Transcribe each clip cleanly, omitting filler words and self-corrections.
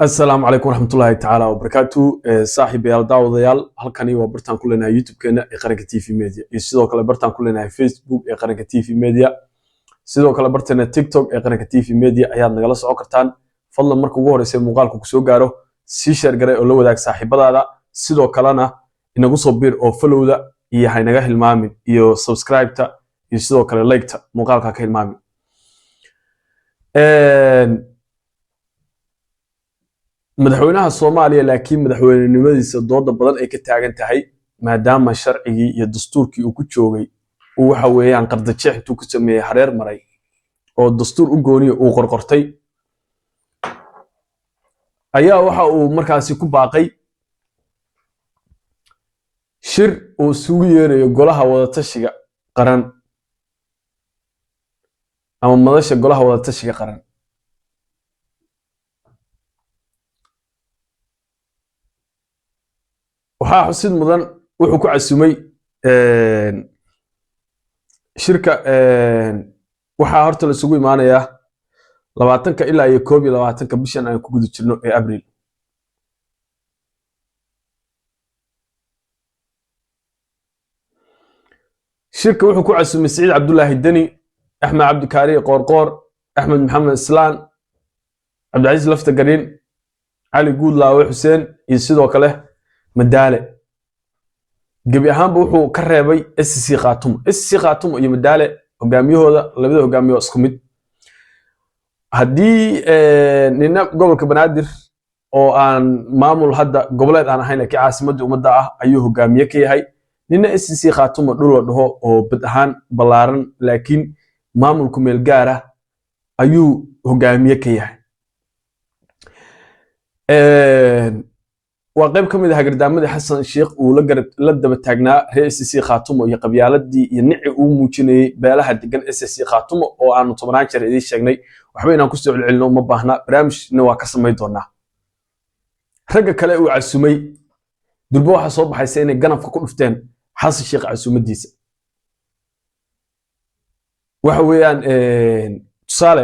السلام عليكم ورحمة الله تعالى وبركاته صاحب يال داوديال halkani waa bartaan ku leenahay YouTube-keena ee qaranka TV Media iyo sidoo kale bartaan ku leenahay Facebook ee qaranka TV Media sidoo kale barteena TikTok ee qaranka TV Media ayaad nagala soo kartaan fadlan marka ugu horeysay muuqaalku ku soo gaaro si share garay oo la wadaag saaxiibadaada sidoo kalena inagu soo biir oo follow-da iyo haynaga hilmaamin iyo subscribe-ta iyo sidoo kale like-ta muuqaalka ka hilmaamin madaxweynaha Soomaaliya laakiin madaxweynenimadiisa dooda badan ay ka taagan tahay maadaama sharcigi iyo dastuurkii uu ku joogay uu waxa weeyaan qardajeex intuu ku sameeyay hareer maray oo dastuur u gooniyo uu qorqortay ayaa waxa uu markaasi ku baaqay shir uu sugu yeerayo golaha wada tashiga qaran ama madasha golaha wada tashiga qaran waxaa xusid mudan wuxuu ku casumay shirka waxaa horta la isugu imaanayaa 20 ilaa iyo 21 bishan aan ku guda jirno ee Abriil shirka wuxuu ku casumay Saciid Cabdullaahi Dani Axmed Cabdi Kaari Qoorqoor Axmed Maxamed Islaan Cabdicasiis Lafta Garin Cali Guudlaawe Xuseen iyo sidoo kale Madaale gabi ahaanba wuxuu ka reebay SC Khaatumo iyo Madaale hogaamiyahooda labada hogaamiyo isku mid hadii nina gobolka Banaadir oo aan maamul hadda goboleed aan ahayn ka caasimadda umada ah ayuu hogaamiye ka yahay nina SC Khaatumo dhul la dhaho oo bad ahaan balaaran laakiin maamulku meel gaar ah ayuu hogaamiye ka yahay waa qayb kamid ah gardaamada Xasan Sheekh uu la daba taagnaa SC Khaatumo iyo qabyaaladii iyo nici uu muujinayay beelaha degan SC Khaatumo oo aanu 10 jeer idin sheegnay waxba inaan ku soo celcelino ma baahna barnaamijna waa ka sameey doonaa ragga kale uu casumay durba waxa soo baxaysa inay ganafka ku dhufteen Xasan Sheekh casumadiisa waxa weeyaan tusaale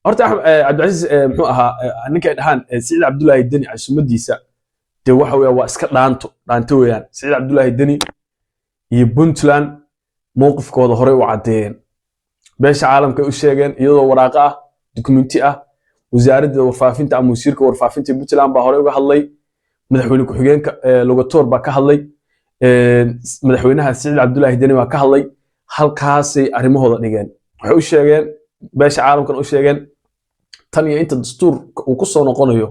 horta Cabdicasiis muxuu ahaa ninka dhahan Saciid Cabdullaahi Dani casumadiisa waxa weeye waa iska dhaanto weeyaan Saciid Cabdullaahi Dani iyo Puntland mowqifkooda hore u cadeeyeen beesha caalamka u sheegeen iyadoo waraaqo ah dokumenti ah wasaaradda warfaafinta ama wasiirka warfaafinta Puntland baa hore uga hadlay madaxweyne ku-xigeenka Lugatoor baa ka hadlay madaxweynaha Saciid Cabdullaahi Dani baa ka hadlay halkaasay arrimahooda dhigeen waxay u sheegeen beesha caalamkan u sheegeen tan iyo inta dastuur uu ku soo noqonayo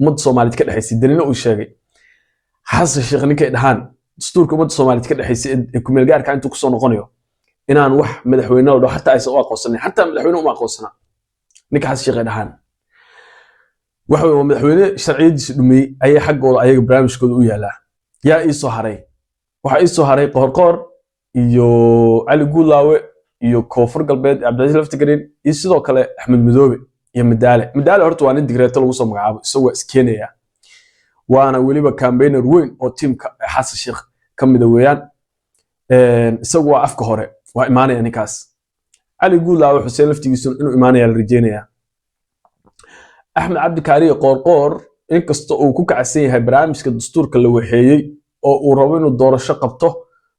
ummadda Soomaaliyeed ka dhaxaysay Danina uu sheegay Xasan Sheekh ninkay dhahan dastuurka ummadda Soomaaliyeed ka dhaxaysay ee ku meel gaarka intuu ku soo noqonayo inaan wax madaxweyne oo xataa aysan u aqoonsanin xataa madaxweyne uma aqoonsana ninka Xasan Sheekh dhahan waxa uu madaxweyne sharciyadiisa dhumay ayay xaggooda ayaga barnaamijkooda u yaalaa yaa ii soo haray waxa ii soo haray Qoorqoor iyo Cali Guudlaawe iyo Koonfur Galbeed Cabdicasiis Lafta Garin iyo sidoo kale Axmed Madoobe iyo Madaale horta waa nin digreeto lagu soo magacaabo isagoo iskeenaya waana waliba campaigner weyn oo teamka Xasan Sheekh kamid weeyaan isagoo afka hore waa imaanaya ninkaas Cali Guudlaawe Xuseen laftigiisu inuu imaanaya la rajeynaya Axmed Cabdi Kaari Qoorqoor inkastoo uu ku kacsan yahay barnaamijka dastuurka la waxeeyay oo uu rabo inuu doorasho qabto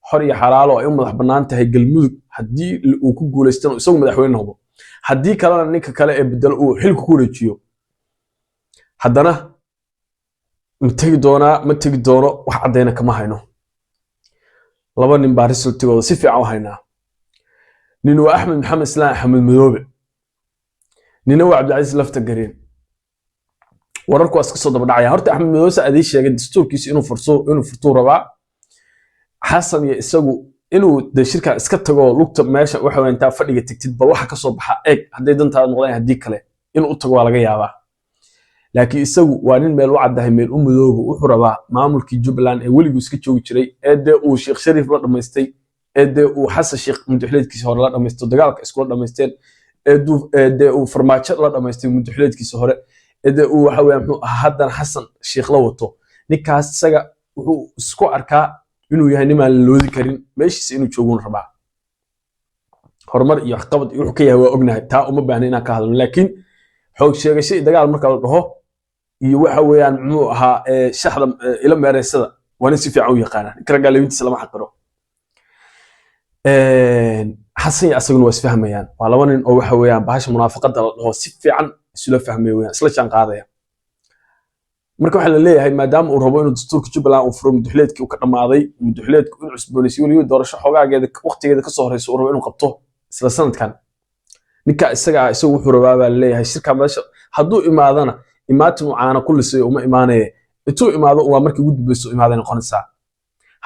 xor iyo xalaal oo ay u madax bannaan tahay Galmudug hadii uu ku guuleysto isagoo madaxweyne noqdo hadii kalena ninka kale ee bedel uu xilku ku wareejiyo haddana ma tagi doono wax cadeyna kama hayno laba nin baa resultigooda si fiican u haynaa nin waa Axmed Maxamed Islaan Axmed Madoobe nina waa Cabdicasiis Lafta Garin wararku iska soo daba dhacaya horta Axmed Madoobe saadii sheegay dastuurkiisa inuu furto rabaa Xasan iyo isagu inuu de shirka iska tago lugta meesha waxa weyn taa fadhiga tagtid bal waxa ka soo baxa eeg haday dantaada noqdaan hadii kale inuu tago waa laga yaabaa laakiin isagu waa nin meel u cadahay meel u madoobo wuxuu rabaa maamulkii Jubbaland ee weligu iska joogi jiray ee uu Sheekh Shariif la dhameystay ee uu Xasan Sheekh madaxweynaadkiisa hore la dhameystay dagaalka isku la dhameysteen ee uu farmaajo la dhameystay madaxweynaadkiisa hore ee uu waxa weeyaan hadan Xasan Sheekh la wato ninkaas isaga wuxuu isku arkaa inuu yahay nimaan loodi karin meeshiisa inuu joogo rabaa hormar iyo waxqabad wuxuu ka yahay waa ognahay taa uma baahna inaan ka hadalno laakiin xoog sheegashay dagaal marka la dhaho iyo waxa weeyaan muxuu ahaa shaxda ila meereysada waana si fiican u yaqaanaan karagaa leewintiisa lama xaqiro xasan iyo asaguna waa isfahmayaan waa laba nin oo waxa weeyaan bahasha munaafaqada la dhaho si fiican isula fahmay weeyaan isla jaan qaadaya marka waxa la leeyahay maadaama uu rabo inuu dastuurka Jubbaland uu furo mudxuleedkii uu ka dhamaaday mudxuleedku inuu cusboonaysiiyo waliba doorasho xogaageeda waqtigeeda ka soo horeyso uu rabo inuu qabto isla sanadkan ninka isaga wuxuu rabaa baa leeyahay shirka meesha hadduu imaadana imaatin uu caana ku lisay uma imaanay intuu imaado waa markii ugu dambayso imaaday noqonaysaa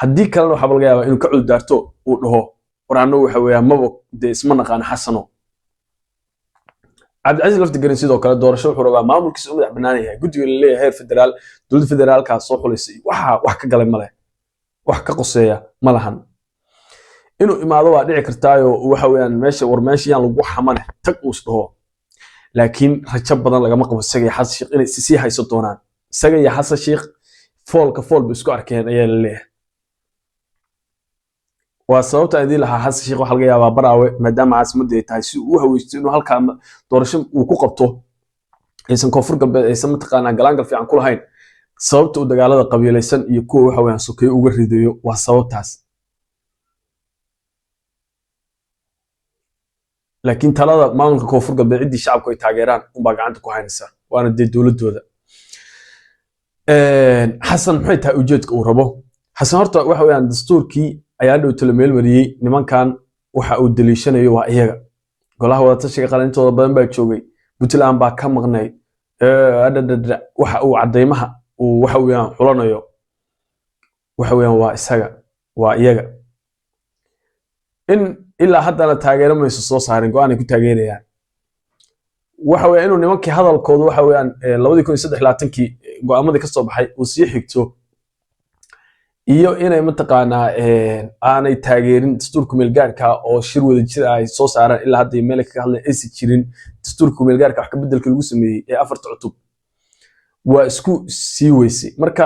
haddii kalena waxa laga yaabaa inuu ka cul daarto uu dhaho waraano waxa weeyaan maba de isma naqaan xasano Cabdicasiis laftigarin sidoo kale doorasho wuxuu rabaa maamulkiisa uu madax banaan yahay guddiga la leeyahay heer federaal dowladda federaalka soo xulisay wax ka galay male wax ka qoseeya malahan inuu imaado waa dhici kartaayo waxa weeyaan meesha lagu xamane tag uu dhaho laakiin rajo badan lagama qabo isaga xasan sheekh inay sii hayso doonaan isaga iyo xasan sheekh fool isku arkeen ayaa la leeyahay waa sababta ay lahaa xasan sheekh waxa laga yaabaa baraawe maadaama caasimadda ay tahay si uu haweysto inuu halka doorasho uu ku qabto aysan koonfur galbeed aysan mataqaanaa galaangal fiican ku lahayn sababta uu dagaalada qabiilaysan iyo kuwa waxa weeyaan sokeey uga ridayo waa sababtaas laakiin talada maamulka koonfur galbeed cidii shacabku ay taageeraan baa gacanta ku haynaysa waana de dawladooda xasan maxay tahay ujeedka uu rabo xasan horta waxa weeyaan dastuurkii ayaa dhow tala meel mariyay nimankan waxa uu daliishanayo waa iyaga golaha wada tashiga qalintooda badan baa joogay Puntland baa ka maqnay waxa uu cadeymaha uu waxa weeyaan xulanayo waxa weeyaan waa isaga waa iyaga in ilaa haddana taageero mayso soo saarin go'aan ay ku taageerayaan waxa weeyaan inuu nimankii hadalkooda waxa weeyaan 2023kii go'aamadii ka soo baxay uu sii xigto iyo inay mataqaanaa aanay taageerin dastuurka meelgaarka oo shir wada jir ay soo saaraan ilaa hadda meel ka hadlay aysan jirin dastuurka meelgaarka wax ka bedelka lagu sameeyay ee afarta cutub waa isku sii weysay marka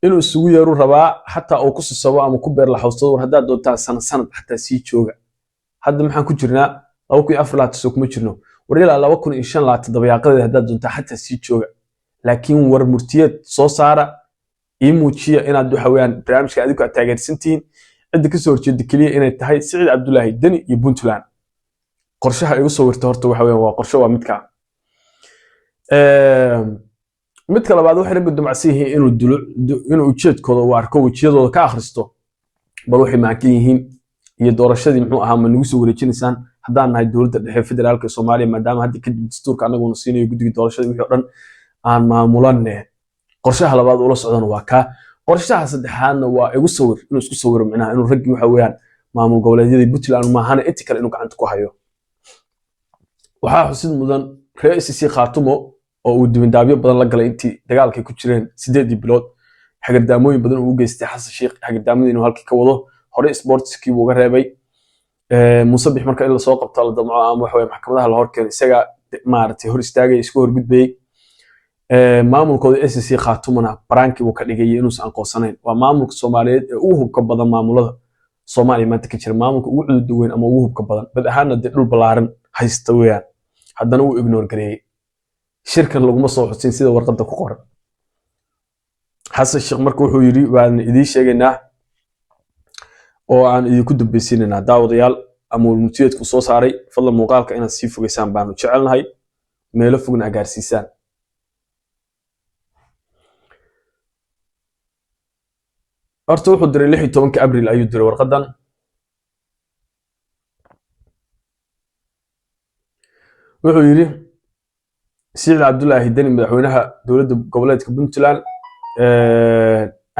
inuu isugu yeeru rabaa xataa uu ku sisabo ama ku beer la hawsto war hadaa doontaa sanad xataa sii jooga hadda maxaan ku jirnaa 2024 kuma jirno war ilaa 2025 dabayaaqadeeda hadaa doontaa xataa sii jooga laakiin war murtiyad soo saara muujiya inaad waxa weeyaan barnaamijka adigu aad taageersantiin cid ka soo horjeeda kaliya inay tahay Siciid Cabdullaahi Dani iyo Puntland qorshaha ay u soo wartay horta waxa weeyaan waa qorshe waa midka labaad waxa lagu dumacsiiyay inuu ujeedkooda u arko wajiyadooda ka akhristo bal waxay maakan yihiin iyo doorashadii muxuu ahaa ma nagu soo wareejinaysaan haddaan nahay dowladda dhexe federaalka Soomaaliya maadaama hadda kadib dastuurka anagu siinayo guddiga doorashada wixii dhan aan maamulanne qorshaha labaad ula socdana waa ka qorshaha saddexaadna waa igu sawir inuu isku sawiro macnaha inuu raggi waxa weeyaan maamul goboleedyada Puntland ma ahana inta kale inuu gacanta ku hayo waxa xusid mudan ra'iisul Khaatumo oo uu dibindaabyo badan la galay intii dagaalkay ku jireen 8 bilood xagadaamooyin badan uu geystay xasan sheekh xagadaamada inuu halkii ka wado hore sportskii uu uga reebay musabix marka in la soo qabto la damco ama waxa weeyaan maxkamadaha la horkeenay isaga maartay hor istaagay isku horgudbay maamulkooda SSC Khaatumana barankii uu ka dhigay inuu aan qoosanayn waa maamulka Soomaaliyeed ee ugu hubka badan maamulada Soomaaliya maanta ka jira maamulka ugu cudud weyn ama ugu hubka badan bad ahaana dhul balaaran haysta weeyaan haddana uu ignore gareeyay shirkan laguma soo xusin sida warqadda ku qoran xasan sheekh markuu wuxuu yiri waan idin sheegaynaa oo aan idinku dambaysiinayna daawadayaal amuul mutiyeedku soo saaray fadlan muuqaalka inaad sii fogeysaan baanu jecelnahay meelo fogna gaarsiisaan horta wuxuu diray 16 Abriil ayuu diray warqadan wuxuu yiri Siciid Cabdullaahi Dani madaxweynaha dowladda goboleedka Puntland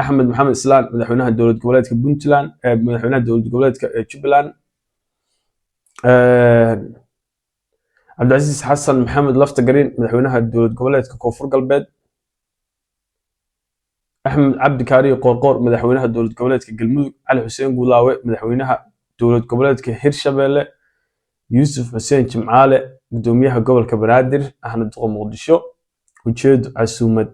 Axmed Maxamed Islaan madaxweynaha dowladda goboleedka Puntland madaxweynaha dowladda goboleedka Jubbaland Cabdicasiis Xasan Maxamed Laftagareen madaxweynaha dowladda goboleedka Koonfur Galbeed أحمد عبد كاري قرقور مدحوينها دولة قبلتك قلمود علي حسين قلاوي مدحوينها دولة قبلتك هيرشابيل يوسف حسين جمعالي قدوميها قبل كبنادر احنا دقو مقدشو وجود عسومد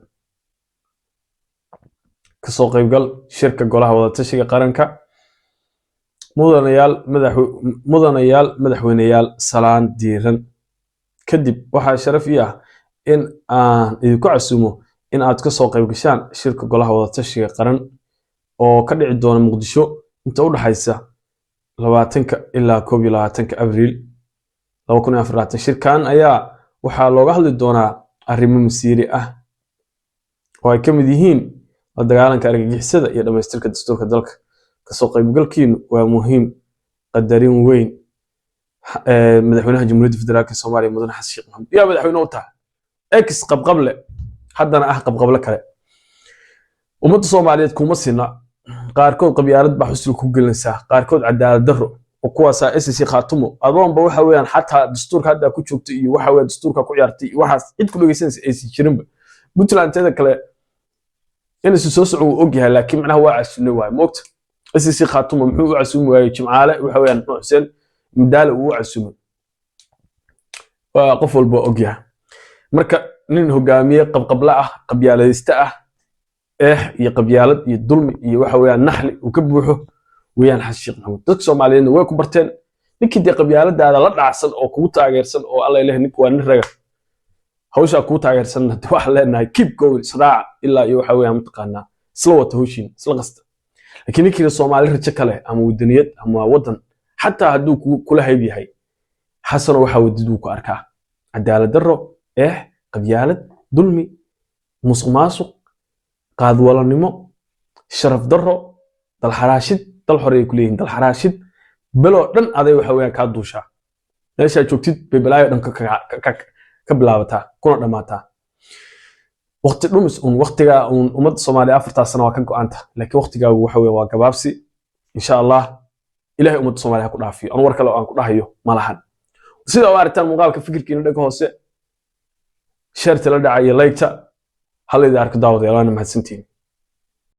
كسو قيبقل شركة قولها وضا تشيق قرنكا مدنيال مدحوينيال سلان ديرن كدب waxaa sharaf ii ah in aan idinku casuumo in aad ka soo qayb gashaan shirka golaha wadatashiga qaran oo ka dhici doona Muqdisho inta u dhaxaysa 20 ilaa 21 Abriil 2024. Shirkan ayaa waxaa looga hadli doonaa arrimo masiiri ah oo ay ka mid yihiin la dagaalanka argagixisada iyo dhamaystirka dastuurka dalka. Ka soo qaybgalkiinu waa muhiim, qadarin weyn madaxweynaha Jamhuuriyadda Federaalka Soomaaliya Mudane Xasan Sheekh Maxamuud yaa madaxweyne u tahay ex qabqable haddana qabqable kale. ummadda Soomaaliyeed kuma sina, qaarkood qabyaalad baa xusul ku gelinaysa, qaarkood cadaalad darro oo kuwaas SSC Khaatumo adoonba waxa weeyaan xataa dastuurka hadda ku joogtay iyo waxa weeyaan dastuurka ku ciyaartay waxaas cid ku dhageysanaysa ay si jirinba. Puntland teeda kale in soo socdo og yahay laakiin macnaha waa casuumay waay moogta. SSC Khaatumo muxuu u casuumay waay Jimcaale waxa weeyaan Xuseen Madaale uu casuumay waa qof walba og yahay. marka nin hogaamiye qabqabla ah qabyaaladista ah iyo qabyaalad iyo dulmi iyo waxa weeyaan naxli uu ka buuxo weeyaan Xasan Sheekh Maxamuud. dadka Soomaaliyeedna way ku barteen ninkii de qabyaaladaada la dhacsan oo kugu taageersan oo alla ilaahay ninku waa nin raga hawsha kugu taageersan wax leenahay keep going sraac ilaa iyo waxa weeyaan mutaqaana isla wata hawshin isla qasta. laakiin ninkii Soomaali rajo kale ama wadaniyad ama wadan xataa hadduu kula hayb yahay Xasan waxa wadid uu ku arkaa cadaalad darro qabyaalad dulmi musuqmaasuq qaadwalanimo sharaf darro dal xaraashid dal xoreey ku leeyihiin dal xaraashid belo dhan aday waxa weeyaan ka duusha meesha joogtid beebelaayo dhan ka bilaabataa kuna dhamaataa. waqti dhumis waqtiga ummadda Soomaaliya 4 sano waa ka go'aanta laakiin waqtiga waxa weeye waa gabaabsi insha Allah ilaahay ummadda Soomaaliya ku dhaafiyo aan war kale aan ku dhahayo malahan. sida oo aragtaan muuqaalka fikirkiina dhaga hoose share tala dhacay like ta hal idin arko daawadayaal mahadsantiin.